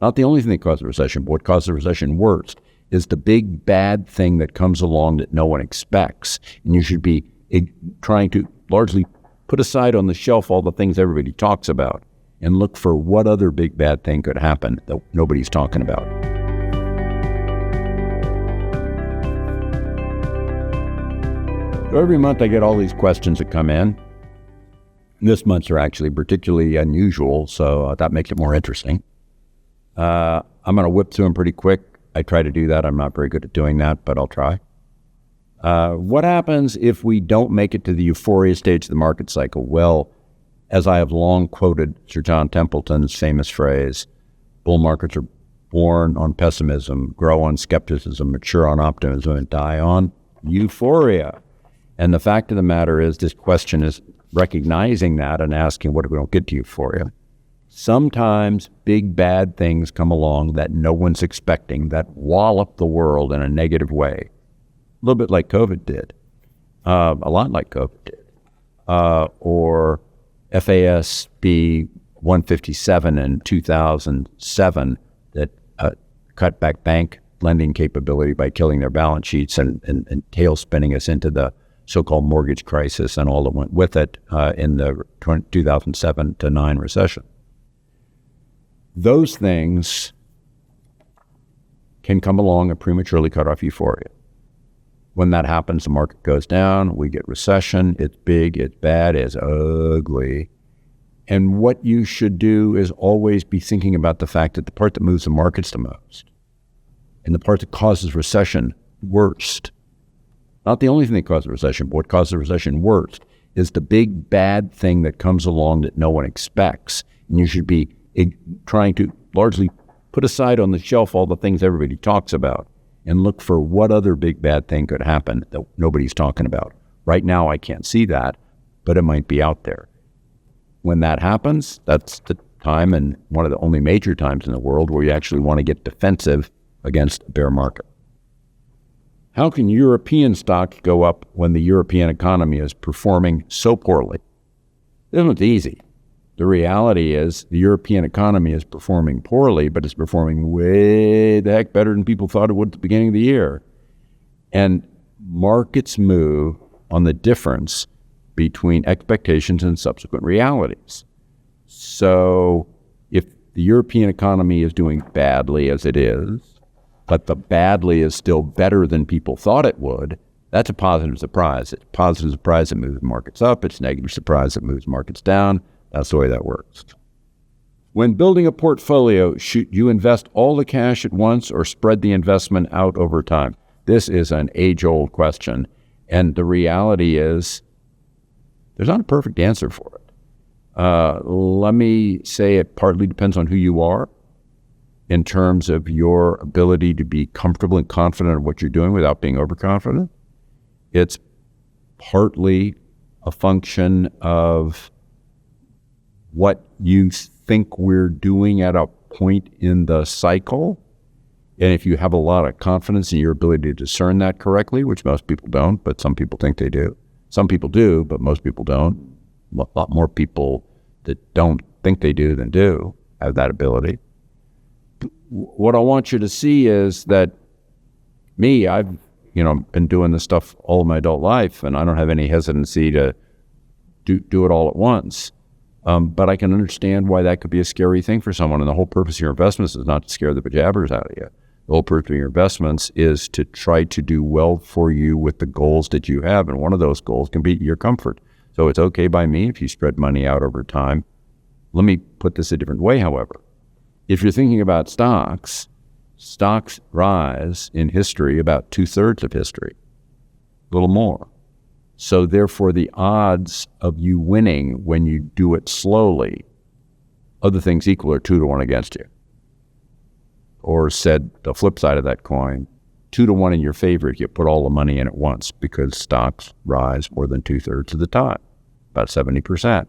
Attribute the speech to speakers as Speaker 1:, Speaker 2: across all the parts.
Speaker 1: Not the only thing that causes a recession, but what causes a recession worst is the big bad thing that comes along that no one expects. And you should be trying to largely put aside on the shelf all the things everybody talks about and look for what other big bad thing could happen that nobody's talking about. So every month I get all these questions that come in. This month's are actually particularly unusual, so that makes it more interesting. I'm going to whip through them pretty quick. I try to do that. I'm not very good at doing that, but I'll try. What happens if we don't make it to the euphoria stage of the market cycle? Well, as I have long quoted Sir John Templeton's famous phrase, bull markets are born on pessimism, grow on skepticism, mature on optimism, and die on euphoria. And the fact of the matter is, this question is recognizing that and asking, what if we don't get to euphoria? Sometimes big bad things come along that no one's expecting, that wallop the world in a negative way. A little bit like COVID did. A lot like COVID did. Or FASB 157 in 2007 that cut back bank lending capability by killing their balance sheets and tail spinning us into the so-called mortgage crisis and all that went with it in the 2007 to 9 recession. Those things can come along and prematurely cut off euphoria. When that happens, the market goes down, we get recession, it's big, it's bad, it's ugly. And what you should do is always be thinking about the fact that the part that moves the markets the most and the part that causes recession worst, not the only thing that causes a recession, but what causes a recession worst is the big bad thing that comes along that no one expects. And you should be trying to largely put aside on the shelf all the things everybody talks about and look for what other big bad thing could happen that nobody's talking about. Right now, I can't see that, but it might be out there. When that happens, that's the time, and one of the only major times in the world, where you actually want to get defensive against a bear market. How can European stocks go up when the European economy is performing so poorly? This one's easy. The reality is the European economy is performing poorly, but it's performing way the heck better than people thought it would at the beginning of the year. And markets move on the difference between expectations and subsequent realities. So if the European economy is doing badly as it is, but the badly is still better than people thought it would, that's a positive surprise. It's a positive surprise that moves markets up. It's a negative surprise that moves markets down. That's the way that works. When building a portfolio, should you invest all the cash at once or spread the investment out over time? This is an age-old question. And the reality is there's not a perfect answer for it. Let me say it partly depends on who you are in terms of your ability to be comfortable and confident of what you're doing without being overconfident. It's partly a function of what you think we're doing at a point in the cycle. And if you have a lot of confidence in your ability to discern that correctly, which most people don't, but some people think they do. Some people do, but most people don't. A lot more people that don't think they do than do have that ability. What I want you to see is that me, I've been doing this stuff all of my adult life, and I don't have any hesitancy to do it all at once. But I can understand why that could be a scary thing for someone. And the whole purpose of your investments is not to scare the bejabbers out of you. The whole purpose of your investments is to try to do well for you with the goals that you have. And one of those goals can be your comfort. So it's okay by me if you spread money out over time. Let me put this a different way, however. If you're thinking about stocks rise in history about 2/3 of history, a little more. So therefore, the odds of you winning when you do it slowly, other things equal, are 2-1 against you. Or said the flip side of that coin, 2-1 in your favor if you put all the money in at once, because stocks rise more than 2/3 of the time, about 70%.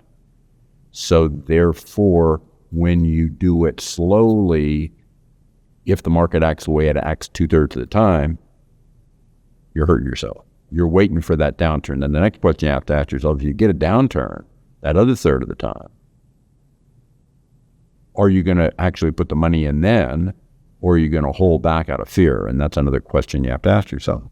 Speaker 1: So therefore, when you do it slowly, if the market acts the way it acts 2/3 of the time, you're hurting yourself. You're waiting for that downturn. Then the next question you have to ask yourself, if you get a downturn, that other third of the time, are you going to actually put the money in then, or are you going to hold back out of fear? And that's another question you have to ask yourself.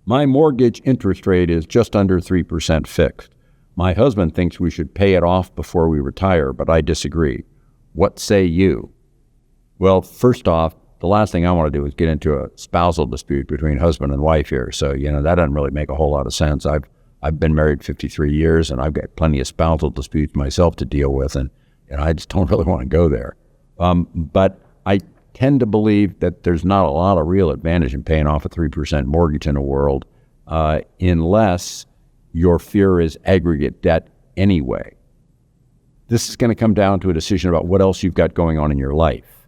Speaker 1: My mortgage interest rate is just under 3% fixed. My husband thinks we should pay it off before we retire, but I disagree. What say you? Well, first off, the last thing I want to do is get into a spousal dispute between husband and wife here. So, that doesn't really make a whole lot of sense. I've been married 53 years, and I've got plenty of spousal disputes myself to deal with, and I just don't really want to go there. But I tend to believe that there's not a lot of real advantage in paying off a 3% mortgage in the world unless your fear is aggregate debt anyway. This is going to come down to a decision about what else you've got going on in your life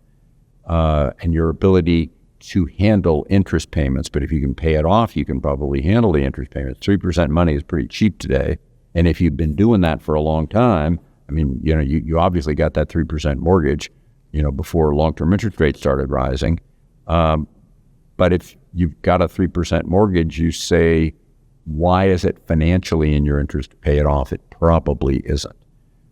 Speaker 1: and your ability to handle interest payments. But if you can pay it off, you can probably handle the interest payments. 3% money is pretty cheap today. And if you've been doing that for a long time, you obviously got that 3% mortgage, before long-term interest rates started rising. But if you've got a 3% mortgage, you say, why is it financially in your interest to pay it off? It probably isn't.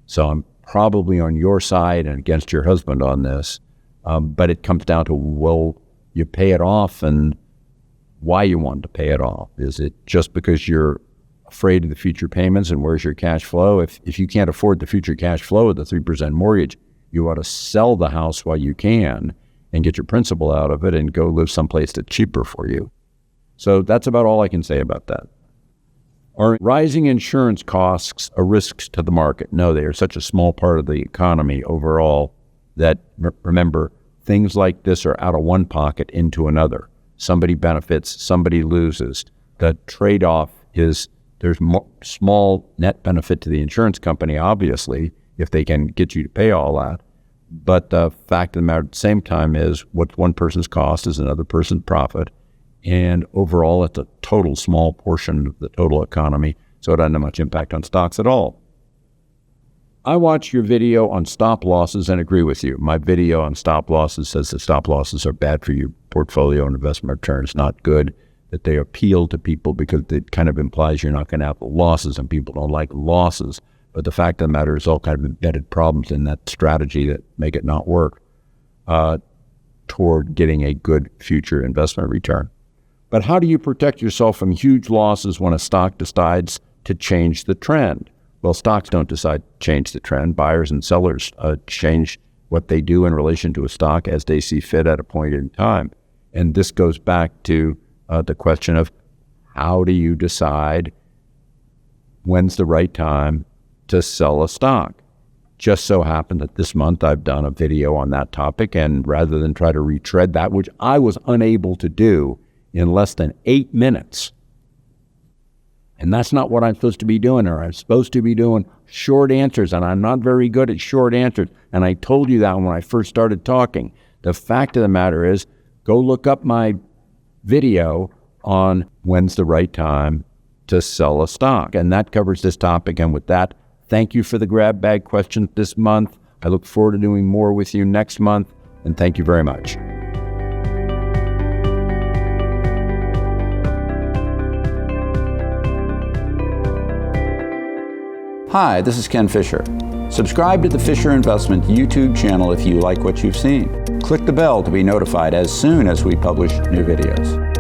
Speaker 1: So I'm probably on your side and against your husband on this. But it comes down to, well, you pay it off and why you want to pay it off. Is it just because you're afraid of the future payments and where's your cash flow? If you can't afford the future cash flow of the 3% mortgage, you ought to sell the house while you can and get your principal out of it and go live someplace that's cheaper for you. So that's about all I can say about that. Are rising insurance costs a risk to the market? No, they are such a small part of the economy overall that, remember, things like this are out of one pocket into another. Somebody benefits, somebody loses. The trade-off is there's small net benefit to the insurance company, obviously, if they can get you to pay all that. But the fact of the matter at the same time is what one person's cost is another person's profit. And overall, it's a total small portion of the total economy, so it doesn't have much impact on stocks at all. I watched your video on stop losses and agree with you. My video on stop losses says that stop losses are bad for your portfolio and investment returns, not good, that they appeal to people because it kind of implies you're not going to have losses, and people don't like losses. But the fact of the matter is all kind of embedded problems in that strategy that make it not work toward getting a good future investment return. But how do you protect yourself from huge losses when a stock decides to change the trend? Well, stocks don't decide to change the trend. Buyers and sellers change what they do in relation to a stock as they see fit at a point in time. And this goes back to the question of how do you decide when's the right time to sell a stock? Just so happened that this month I've done a video on that topic, and rather than try to retread that, which I was unable to do in less than 8 minutes, and that's not what I'm supposed to be doing, or I'm supposed to be doing short answers, and I'm not very good at short answers, and I told you that when I first started talking. The fact of the matter is, go look up my video on when's the right time to sell a stock, and that covers this topic. And with that, thank you for the grab bag questions this month. I look forward to doing more with you next month, and thank you very much.
Speaker 2: Hi, this is Ken Fisher. Subscribe to the Fisher Investment YouTube channel if you like what you've seen. Click the bell to be notified as soon as we publish new videos.